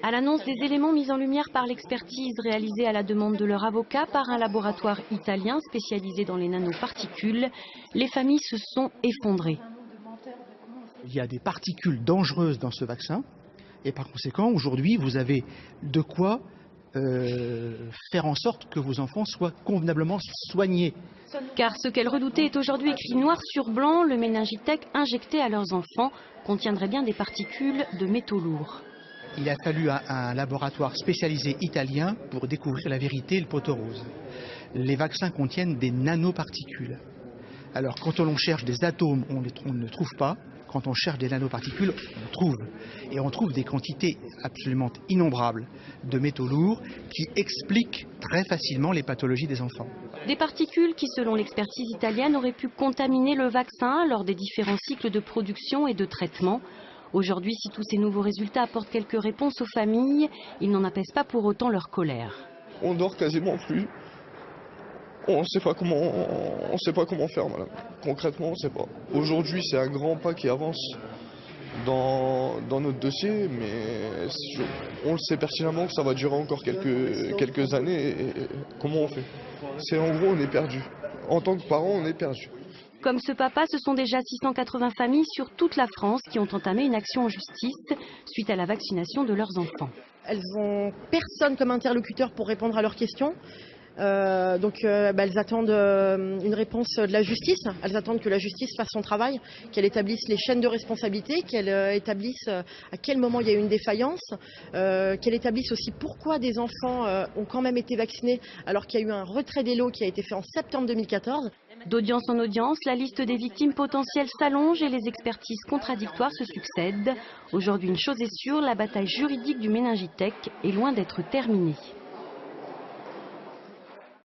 À l'annonce des éléments mis en lumière par l'expertise réalisée à la demande de leur avocat par un laboratoire italien spécialisé dans les nanoparticules, les familles se sont effondrées. Il y a des particules dangereuses dans ce vaccin et par conséquent, aujourd'hui, vous avez de quoi faire en sorte que vos enfants soient convenablement soignés. Car ce qu'elles redoutaient est aujourd'hui écrit noir sur blanc, le méningitec injecté à leurs enfants contiendrait bien des particules de métaux lourds. Il a fallu un laboratoire spécialisé italien pour découvrir la vérité et le poteau rose. Les vaccins contiennent des nanoparticules. Alors quand on cherche des atomes, on ne trouve pas. Quand on cherche des nanoparticules, on trouve. Et on trouve des quantités absolument innombrables de métaux lourds qui expliquent très facilement les pathologies des enfants. Des particules qui, selon l'expertise italienne, auraient pu contaminer le vaccin lors des différents cycles de production et de traitement. Aujourd'hui, si tous ces nouveaux résultats apportent quelques réponses aux familles, ils n'en apaisent pas pour autant leur colère. On dort quasiment plus. On ne sait pas comment faire, madame. Concrètement, on ne sait pas. Aujourd'hui, c'est un grand pas qui avance dans notre dossier, mais on le sait pertinemment que ça va durer encore quelques années. Et comment on fait? C'est en gros, on est perdu. En tant que parent, on est perdu. Comme ce papa, ce sont déjà 680 familles sur toute la France qui ont entamé une action en justice suite à la vaccination de leurs enfants. Elles n'ont personne comme interlocuteur pour répondre à leurs questions. Elles attendent une réponse de la justice. Elles attendent que la justice fasse son travail, qu'elle établisse les chaînes de responsabilité, qu'elle établisse à quel moment il y a eu une défaillance, qu'elle établisse aussi pourquoi des enfants ont quand même été vaccinés alors qu'il y a eu un retrait des lots qui a été fait en septembre 2014. D'audience en audience, la liste des victimes potentielles s'allonge et les expertises contradictoires se succèdent. Aujourd'hui, une chose est sûre, la bataille juridique du méningitec est loin d'être terminée.